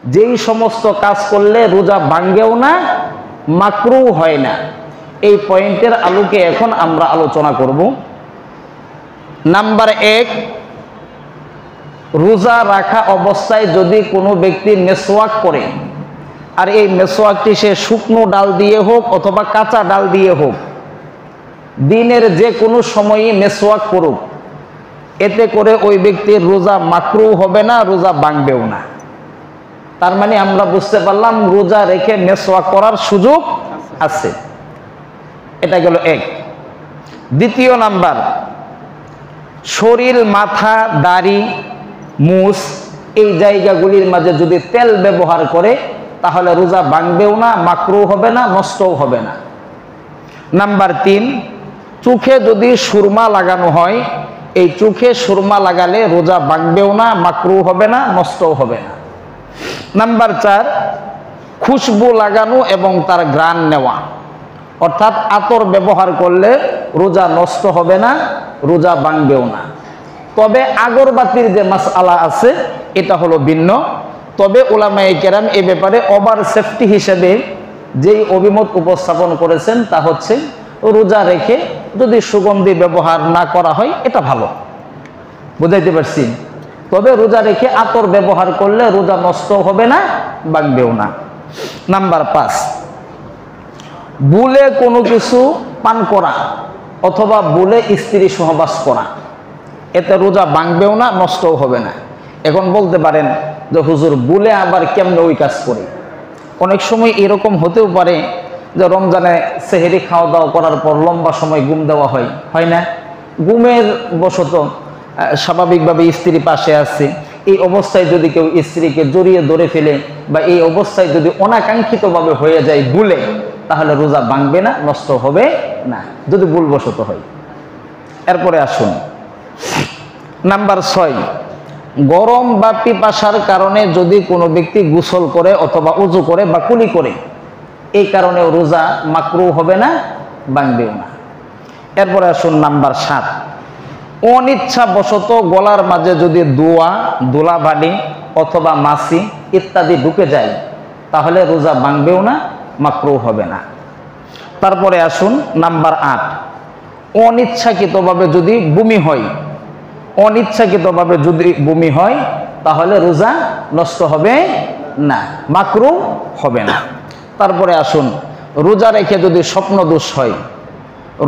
যেই সমস্ত কাজ করলে রোজা ভাঙ্গেও না, মাকরু হয় না, এই পয়েন্টের আলোকে এখন আমরা আলোচনা করব। নাম্বার 1, রোজা রাখা অবস্থায় যদি কোনো ব্যক্তি মেসওয়াক করে, আর এই মেসওয়াকটি সে শুকনো ডাল দিয়ে হোক অথবা কাঁচা ডাল দিয়ে হোক, দিনের যে কোনো সময়ই মেসওয়াক করুক, এতে করে ওই ব্যক্তির রোজা মাকরু হবে না, রোজা ভাঙবেও না। তার মানে আমরা বুঝতে পারলাম রোজা রেখে মেসওয়াক করার সুযোগ আছে। এটা গেল 1। দ্বিতীয় নাম্বার, শরীর, মাথা, দাড়ি, মুছ এই জায়গাগুলির মাঝে যদি তেল ব্যবহার করে তাহলে রোজা ভাঙবেও না, মাকরু হবে না, নষ্টও হবে না। নাম্বার 3, চোখে যদি সুরমা লাগানো হয়, এই চোখে সুরমা লাগালে রোজা ভাঙবেও না, মাকরু হবে না, নষ্টও হবে না। নাম্বার 4, খুশবু লাগানো এবং তার ঘ্রাণ নেওয়া, অর্থাৎ আতর ব্যবহার করলে রোজা নষ্ট হবে না, রোজা ভাঙবেও না। তবে আগরবাতির যে মাসআলা আছে এটা হলো ভিন্ন। তবে উলামায়ে কেরাম এ ব্যাপারে ওভার সেফটি হিসেবে যেই অভিমত উপস্থাপন করেছেন তা হচ্ছে রোজা রেখে যদি সুগন্ধি ব্যবহার না করা হয় এটা ভালো। বুঝাইতে পারছি? তবে রোজা রেখে আতর ব্যবহার করলে রোজা নষ্ট হবে না, ভাঙবেও না। নাম্বার 5, ভুলে কোনো কিছু পান করা অথবা ভুলে স্ত্রী সহবাস করা, এতে রোজা ভাঙবেও না, নষ্টও হবে না। এখন বলতে পারেন যে হুজুর ভুলে আবার কেমনে ওই কাজ করি? অনেক সময় এরকম হতেও পারে যে রমজানে সেহেরি খাওয়া দাওয়া করার পর লম্বা সময় ঘুম দেওয়া হয় না? ঘুমের বশত স্বাভাবিকভাবে স্ত্রী পাশে আছে, এই অবস্থায় যদি কেউ স্ত্রীকে জড়িয়ে ধরে ফেলে বা এই অবস্থায় যদি অনাকাঙ্ক্ষিতভাবে হয়ে যায় ভুলে, তাহলে রোজা ভাঙবে না, নষ্ট হবে না, যদি ভুলবশত হয়। এরপরে আসুন নাম্বার 6, গরম বা পিপাসার কারণে যদি কোনো ব্যক্তি গোসল করে অথবা উযু করে বা কুলি করে, এই কারণে রোজা মাকরু হবে না, ভাঙবেও না। এরপরে আসুন নাম্বার 7, অনিচ্ছাবশত গলার মাঝে যদি দোয়া, ধুলাবালি অথবা মাছি ইত্যাদি ঢুকে যায় তাহলে রোজা ভাঙবেও না, মাকরু হবে না। তারপরে আসুন নাম্বার 8, অনিচ্ছাকৃতভাবে যদি বমি হয়, অনিচ্ছাকৃতভাবে যদি বমি হয় তাহলে রোজা নষ্ট হবে না, মাকরু হবে না। তারপরে আসুন রোজা রেখে যদি স্বপ্নদোষ হয়,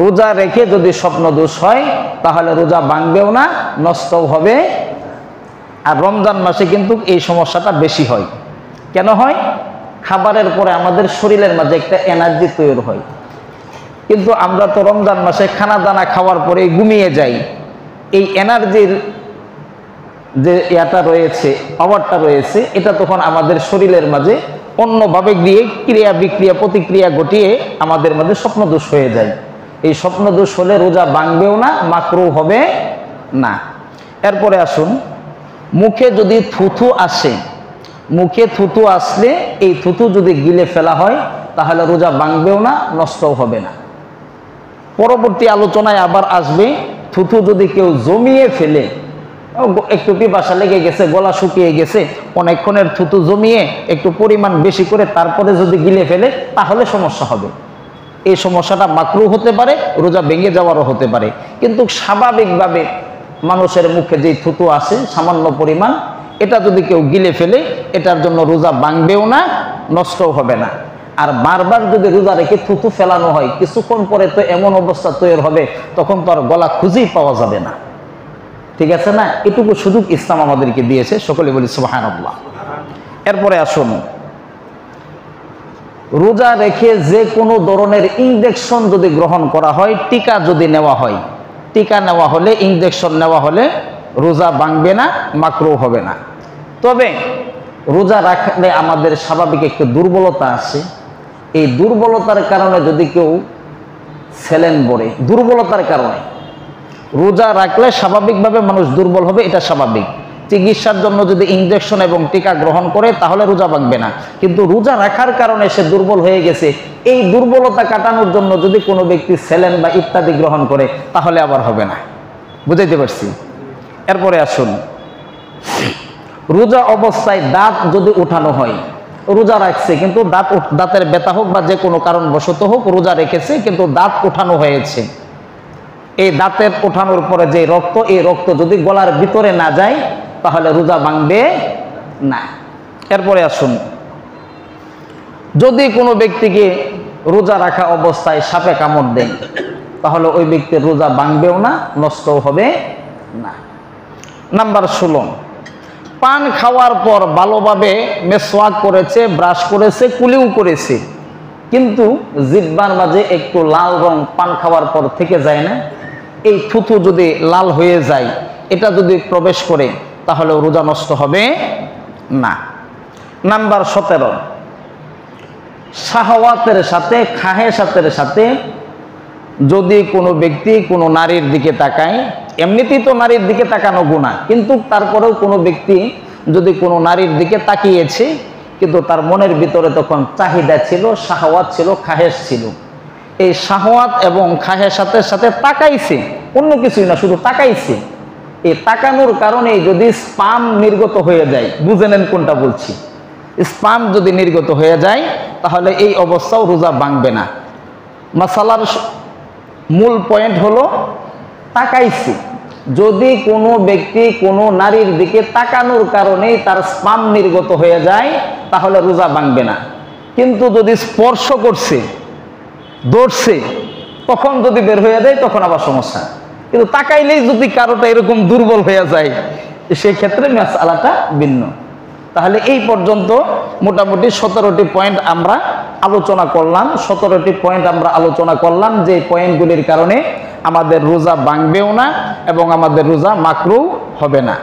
রোজা রেখে যদি স্বপ্নদোষ হয় তাহলে রোজা ভাঙবেও না, নষ্টও হবে। আর রমজান মাসে কিন্তু এই সমস্যাটা বেশি হয়। কেন হয়? খাবারের পরে আমাদের শরীরের মাঝে একটা এনার্জি তৈরি হয়, কিন্তু আমরা তো রমজান মাসে খানা দানা খাওয়ার পরে ঘুমিয়ে যাই। এই এনার্জির যে ইয়াটা রয়েছে, পাওয়ারটা রয়েছে, এটা তখন আমাদের শরীরের মাঝে অন্যভাবে গিয়ে ক্রিয়া বিক্রিয়া প্রতিক্রিয়া ঘটিয়ে আমাদের মাঝে স্বপ্নদোষ হয়ে যায়। এই স্বপ্নদোষ হলে রোজা ভাঙবেও না, মাকরু হবে না। এরপরে আসুন মুখে যদি থুথু আসে, মুখে থুথু আসলে এই থুথু যদি গিলে ফেলা হয় তাহলে রোজা ভাঙবেও না, নষ্টও হবে না। পরবর্তী আলোচনায় আবার আসবে থুথু যদি কেউ জমিয়ে ফেলে, একটু পিপাসা লেগে গেছে, গলা শুকিয়ে গেছে, অনেকক্ষণের থুতু জমিয়ে একটু পরিমাণ বেশি করে তারপরে যদি গিলে ফেলে তাহলে সমস্যা হবে। এই সমস্যাটা মাকরু হতে পারে, রোজা ভেঙে যাওয়ারও হতে পারে। কিন্তু স্বাভাবিকভাবে মানুষের মুখে যেই থুতু আসে সামান্য পরিমাণ, এটা যদি কেউ গিলে ফেলে এটার জন্য রোজা ভাঙবেও না, নষ্টও হবে না। আর বারবার যদি রোজা রেখে থুতু ফেলানো হয়, কিছুক্ষণ পরে তো এমন অবস্থা তৈরি হবে তখন তো আর গলা খুঁজেই পাওয়া যাবে না। ঠিক আছে না? এটুকু সুযোগ ইসলাম আমাদেরকে দিয়েছে, সকলে বলি সুবহানাল্লাহ। এরপরে আসুন রোজা রেখে যে কোনো ধরনের ইনজেকশন যদি গ্রহণ করা হয়, টিকা যদি নেওয়া হয়, টিকা নেওয়া হলে, ইনজেকশন নেওয়া হলে রোজা ভাঙবে না, মাকরু হবে না। তবে রোজা রাখলে আমাদের স্বাভাবিক একটু দুর্বলতা আছে, এই দুর্বলতার কারণে যদি কেউ সেলেন বলে, দুর্বলতার কারণে রোজা রাখলে স্বাভাবিকভাবে মানুষ দুর্বল হবে, এটা স্বাভাবিক। চিকিৎসার জন্য যদি ইনজেকশন এবং টিকা গ্রহণ করে তাহলে রোজা ভাঙবে না। কিন্তু রোজা রাখার কারণে সে দুর্বল হয়ে গেছে, এই দুর্বলতা কাটানোর জন্য যদি কোনো ব্যক্তি সেলেন বা ইত্যাদি গ্রহণ করে তাহলে আবার হবে না। বুঝাইতে পারছি? এরপরে আসুন রোজা অবস্থায় দাঁত যদি উঠানো হয়, রোজা রাখছে কিন্তু দাঁতের ব্যথা হোক বা যে কোনো কারণবশত হোক রোজা রেখেছে কিন্তু দাঁত উঠানো হয়েছে, এই দাঁতের উঠানোর পরে যে রক্ত, এই রক্ত যদি গলার ভিতরে না যায় তাহলে রোজা ভাঙবে না। এরপরে আসুন, যদি কোনো ব্যক্তিকে রোজা রাখা অবস্থায় সাপে কামড় দেয় তাহলে ওই ব্যক্তির রোজা ভাঙবেও না, নষ্টও হবে না। নাম্বার 16, পান খাওয়ার পর ভালোভাবে মেসওয়াক করেছে, ব্রাশ করেছে, কুলিও করেছে, কিন্তু জিহ্বার মাঝে একটু লাল রং পান খাওয়ার পর থেকে যায় না, এই থুথু যদি লাল হয়ে যায়, এটা যদি প্রবেশ করে তাহলে রোজা নষ্ট হবে না। নাম্বার 17, শাহওয়াতের সাথে খাহেসাতের সাথে যদি কোনো ব্যক্তি কোনো নারীর দিকে তাকায়, এমনিতেই তো নারীর দিকে তাকানো গুনাহ, কিন্তু তারপরেও কোনো ব্যক্তি যদি কোনো নারীর দিকে তাকিয়েছে কিন্তু তার মনের ভিতরে তখন চাহিদা ছিল, শাহওয়াত ছিল, খাহেস ছিল, এই শাহওয়াত এবং খাহেসাতের সাথে তাকাইছে, অন্য কিছুই না, শুধু তাকাইছে, এই তাকানোর কারণে যদি স্পাম নির্গত হয়ে যায়, বুঝে নেন কোনটা বলছি, স্পাম যদি নির্গত হয়ে যায় তাহলে এই অবস্থাও রোজা ভাঙবে না। মাসালার মূল পয়েন্ট হলো তাকাইছে, যদি কোনো ব্যক্তি কোনো নারীর দিকে তাকানোর কারণেই তার স্পাম নির্গত হয়ে যায় তাহলে রোজা ভাঙবে না, কিন্তু যদি স্পর্শ করছে, ধরছে, তখন যদি বের হয়ে যায় তখন আবার সমস্যা, কিন্তু তাকাইলেই যদি কারোটা এরকম দুর্বল হয়ে যায় সেই ক্ষেত্রে মাসআলাটা ভিন্ন। তাহলে এই পর্যন্ত মোটামুটি 17টি পয়েন্ট আমরা আলোচনা করলাম, 17টি পয়েন্ট আমরা আলোচনা করলাম যে পয়েন্টগুলির কারণে আমাদের রোজা ভাঙবেও না এবং আমাদের রোজা মাকরুহ হবে না।